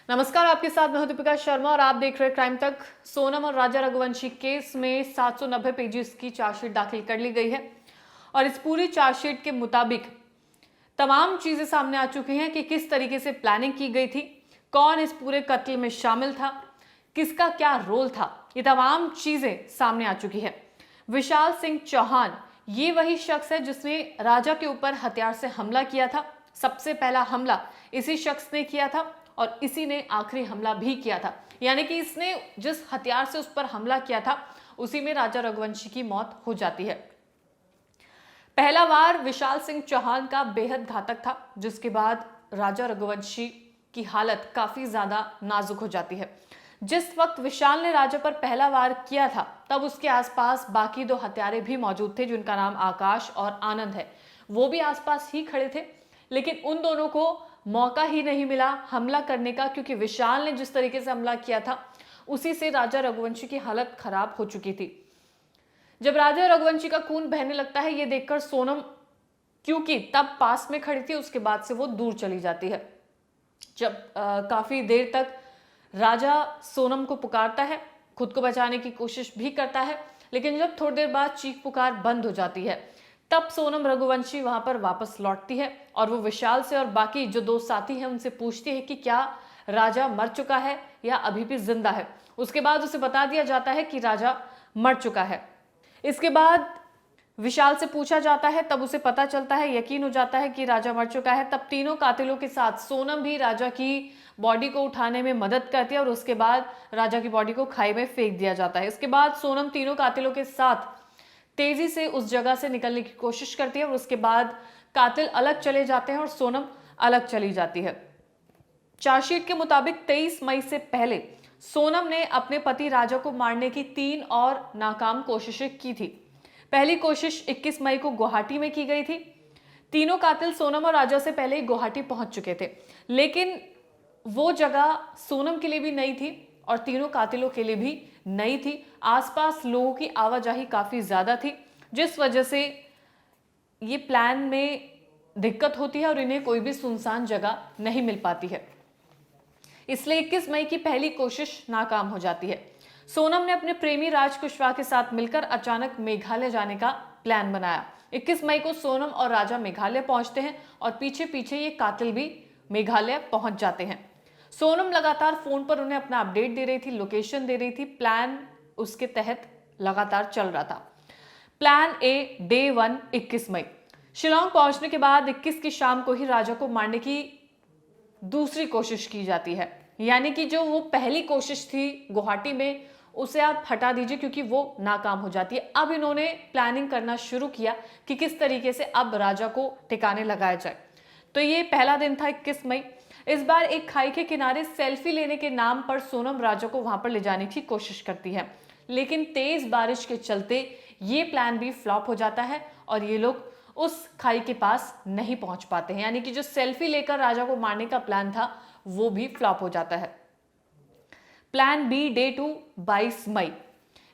नमस्कार, आपके साथ मैं हूं दीपिका शर्मा और आप देख रहे हैं क्राइम तक। सोनम और राजा रघुवंशी केस में 790 पेजेस की चार्जशीट दाखिल कर ली गई है और इस पूरी चार्जशीट के मुताबिक तमाम चीजें सामने आ चुकी हैं कि किस तरीके से प्लानिंग की गई थी, कौन इस पूरे कत्ल में शामिल था, किसका क्या रोल था। ये तमाम चीजें सामने आ चुकी है। विशाल सिंह चौहान ये वही शख्स है जिसने राजा के ऊपर हथियार से हमला किया था। सबसे पहला हमला इसी शख्स ने किया था और इसी ने आखिरी हमला भी किया था। यानी कि इसने जिस हथियार से उस पर हमला किया था उसी में राजा रघुवंशी की मौत हो जाती है। पहला वार विशाल सिंह चौहान का बेहद घातक था, जिसके बाद राजा रघुवंशी की हालत काफी ज्यादा नाजुक हो जाती है। जिस वक्त विशाल ने राजा पर पहला वार किया था तब उसके आसपास बाकी दो हत्यारे भी मौजूद थे, जिनका नाम आकाश और आनंद है। वो भी आसपास ही खड़े थे, लेकिन उन दोनों को मौका ही नहीं मिला हमला करने का, क्योंकि विशाल ने जिस तरीके से हमला किया था उसी से राजा रघुवंशी की हालत खराब हो चुकी थी। जब राजा रघुवंशी का खून बहने लगता है ये देखकर सोनम, क्योंकि तब पास में खड़ी थी, उसके बाद से वो दूर चली जाती है। जब काफी देर तक राजा सोनम को पुकारता है, खुद को बचाने की कोशिश भी करता है, लेकिन जब थोड़ी देर बाद चीख पुकार बंद हो जाती है तब सोनम रघुवंशी वहां पर वापस लौटती है और वो विशाल से और बाकी जो दो साथी हैं उनसे पूछती है कि क्या राजा मर चुका है या अभी भी जिंदा है। उसके बाद उसे बता दिया जाता है कि राजा मर चुका है। इसके बाद विशाल से पूछा जाता है, तब उसे पता चलता है, यकीन हो जाता है कि राजा मर चुका है। तब तीनों कातिलों के साथ सोनम भी राजा की बॉडी को उठाने में मदद करती है और उसके बाद राजा की बॉडी को खाई में फेंक दिया जाता है। इसके बाद सोनम तीनों कातिलों के साथ तेजी से उस जगह से निकलने की कोशिश करती है और उसके बाद कातिल अलग चले जाते हैं और सोनम अलग चली जाती है। चार्जशीट के मुताबिक 23 मई से पहले सोनम ने अपने पति राजा को मारने की 3 और नाकाम कोशिशें की थी। पहली कोशिश 21 मई को गुवाहाटी में की गई थी। तीनों कातिल सोनम और राजा से पहले ही गुवाहाटी पहुंच चुके थे, लेकिन वो जगह सोनम के लिए भी नई थी और तीनों कातिलों के लिए भी नई थी। आसपास लोगों की आवाजाही काफी ज्यादा थी, जिस वजह से ये प्लान में दिक्कत होती है और इन्हें कोई भी सुनसान जगह नहीं मिल पाती है। इसलिए 21 मई की पहली कोशिश नाकाम हो जाती है। सोनम ने अपने प्रेमी राज कुशवाहा के साथ मिलकर अचानक मेघालय जाने का प्लान बनाया। 21 मई को सोनम और राजा मेघालय पहुंचते हैं और पीछे पीछे ये कातिल भी मेघालय पहुंच जाते हैं। सोनम लगातार फोन पर उन्हें अपना अपडेट दे रही थी, लोकेशन दे रही थी। प्लान उसके तहत लगातार चल रहा था। प्लान ए, डे 1 21 मई। शिलोंग पहुंचने के बाद 21 की शाम को ही राजा को मारने की दूसरी कोशिश की जाती है। यानी कि जो वो पहली कोशिश थी गुवाहाटी में, उसे आप हटा दीजिए क्योंकि वो नाकाम हो जाती है। अब इन्होंने प्लानिंग करना शुरू किया कि किस तरीके से अब राजा को ठिकाने लगाया जाए। तो ये पहला दिन था 21 मई। इस बार एक खाई के किनारे सेल्फी लेने के नाम पर सोनम राजा को वहां पर ले जाने की कोशिश करती है, लेकिन तेज बारिश के चलते ये प्लान भी फ्लॉप हो जाता है और ये लोग उस खाई के पास नहीं पहुंच पाते हैं। यानी कि जो सेल्फी लेकर राजा को मारने का प्लान था वो भी फ्लॉप हो जाता है। प्लान बी, डे 2 22 मई।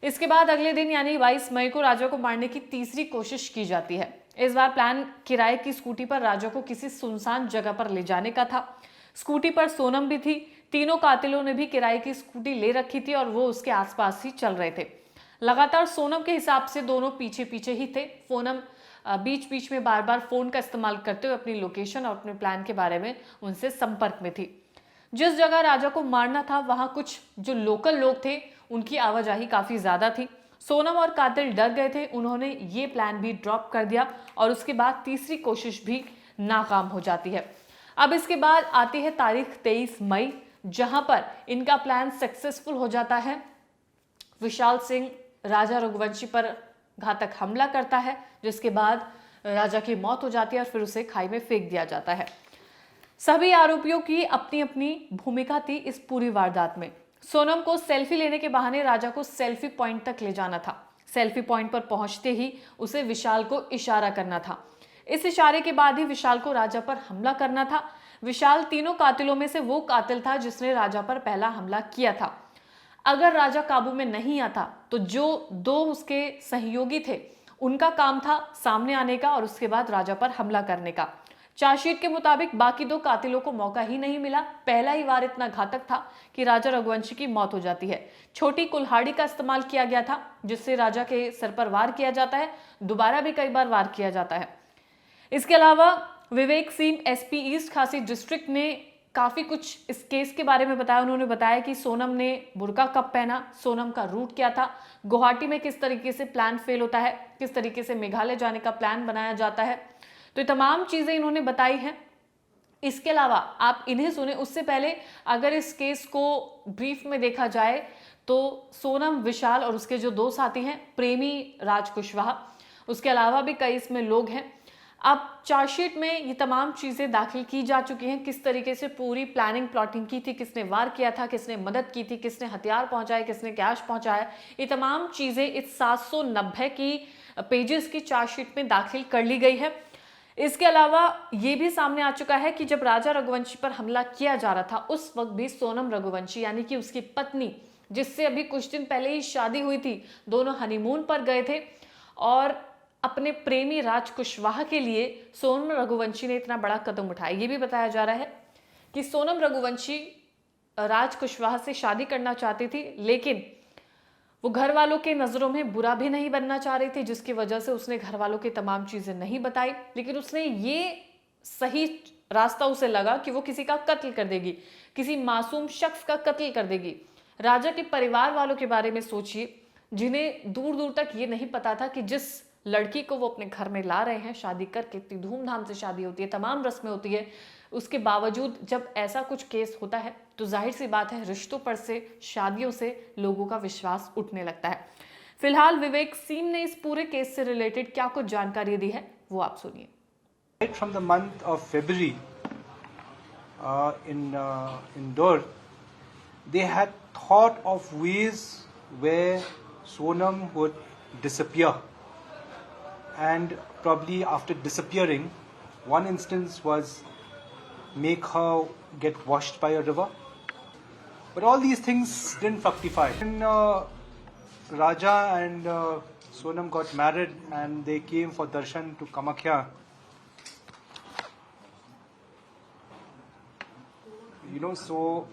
इसके बाद अगले दिन यानी 22 मई को राजा को मारने की तीसरी कोशिश की जाती है। इस बार प्लान किराए की स्कूटी पर राजा को किसी सुनसान जगह पर ले जाने का था। स्कूटी पर सोनम भी थी। तीनों कातिलों ने भी किराए की स्कूटी ले रखी थी और वो उसके आसपास ही चल रहे थे। लगातार सोनम के हिसाब से दोनों पीछे पीछे ही थे। सोनम बीच बीच में बार बार फोन का इस्तेमाल करते हुए अपनी लोकेशन और अपने प्लान के बारे में उनसे संपर्क में थी। जिस जगह राजा को मारना था वहां कुछ जो लोकल लोग थे उनकी आवाजाही काफी ज्यादा थी। सोनम और कातिल डर गए थे, उन्होंने ये प्लान भी ड्रॉप कर दिया और उसके बाद तीसरी कोशिश भी नाकाम हो जाती है। अब इसके बाद आती है तारीख 23 मई, जहां पर इनका प्लान सक्सेसफुल हो जाता है। विशाल सिंह राजा रघुवंशी पर घातक हमला करता है, जिसके बाद राजा की मौत हो जाती है और फिर उसे खाई में फेंक दिया जाता है। सभी आरोपियों की अपनी अपनी भूमिका थी इस पूरी वारदात में। सोनम को सेल्फी लेने के बहाने राजा को सेल्फी पॉइंट तक ले जाना था। सेल्फी पॉइंट पर पहुंचते ही उसे विशाल को इशारा करना था। इस इशारे के बाद ही विशाल को राजा पर हमला करना था। विशाल तीनों कातिलों में से वो कातिल था जिसने राजा पर पहला हमला किया था। अगर राजा काबू में नहीं आता तो जो दो उसके सहयोगी थे उनका काम था सामने आने का और उसके बाद राजा पर हमला करने का। चार्जशीट के मुताबिक बाकी 2 कातिलों को मौका ही नहीं मिला। पहला ही वार इतना घातक था कि राजा रघुवंशी की मौत हो जाती है। छोटी कुल्हाड़ी का इस्तेमाल किया गया था जिससे राजा के सर पर वार किया जाता है। दोबारा भी कई बार वार किया जाता है। इसके अलावा विवेक सिंह एसपी ईस्ट खासी डिस्ट्रिक्ट ने काफी कुछ इस केस के बारे में बताया। उन्होंने बताया कि सोनम ने बुर्का कब पहना, सोनम का रूट क्या था, गुवाहाटी में किस तरीके से प्लान फेल होता है, किस तरीके से मेघालय जाने का प्लान बनाया जाता है। तो ये तमाम चीजें इन्होंने बताई हैं। इसके अलावा आप इन्हें सुने उससे पहले अगर इस केस को ब्रीफ में देखा जाए तो सोनम, विशाल और उसके जो 2 साथी हैं, प्रेमी, राज कुशवाहा, उसके अलावा भी कई इसमें लोग हैं। अब चार्जशीट में ये तमाम चीजें दाखिल की जा चुकी हैं, किस तरीके से पूरी प्लानिंग प्लॉटिंग की थी, किसने वार किया था, किसने मदद की थी, किसने हथियार पहुंचाए, किसने कैश पहुंचाया। ये तमाम चीजें इस 790 की पेजेस की चार्जशीट में दाखिल कर ली गई है। इसके अलावा ये भी सामने आ चुका है कि जब राजा रघुवंशी पर हमला किया जा रहा था उस वक्त भी सोनम रघुवंशी यानी कि उसकी पत्नी, जिससे अभी कुछ दिन पहले ही शादी हुई थी, दोनों हनीमून पर गए थे और अपने प्रेमी राज कुशवाहा के लिए सोनम रघुवंशी ने इतना बड़ा कदम उठाया। ये भी बताया जा रहा है कि सोनम रघुवंशी राज कुशवाहा से शादी करना चाहती थी, लेकिन वो घर वालों के नजरों में बुरा भी नहीं बनना चाह रही थी, जिसकी वजह से उसने घर वालों की तमाम चीजें नहीं बताई। लेकिन उसने ये सही रास्ता उसे लगा कि वो किसी का कत्ल कर देगी, किसी मासूम शख्स का कत्ल कर देगी। राजा के परिवार वालों के बारे में सोचिए, जिन्हें दूर दूर तक ये नहीं पता था कि जिस लड़की को वो अपने घर में ला रहे हैं, शादी करके इतनी धूमधाम से शादी होती है, तमाम रस्में होती है, उसके बावजूद जब ऐसा कुछ केस होता है तो जाहिर सी बात है रिश्तों पर से, शादियों से लोगों का विश्वास उठने लगता है। फिलहाल विवेक सिंह ने इस पूरे केस से रिलेटेड क्या कुछ जानकारी दी है वो आप सुनिए। Right from the month of February in Indore, they had thought of ways where Sonam would disappear, and probably after disappearing, one instance was make her get washed by a river. But all these things didn't fructify. When Raja and Sonam got married and they came for darshan to Kamakhya, so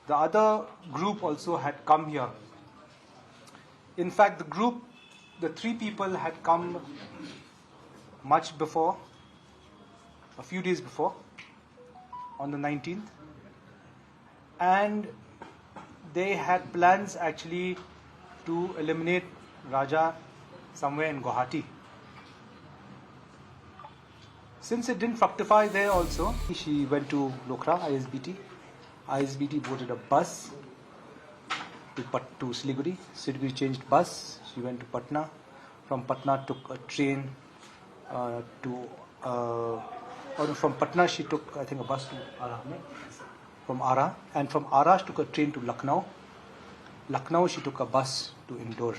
the other group also had come here. In fact, the 3 people had come much before, a few days before, on the 19th, and they had plans actually to eliminate Raja somewhere in Guwahati. Since it didn't fructify there also, she went to Lokra, ISBT. ISBT boarded a bus to Siliguri. Siliguri changed bus. She went to Patna. From Patna took a train from Patna she took, I think, a bus to Ara. From Ara, and from Ara she took a train to Lucknow. Lucknow she took a bus to Indore.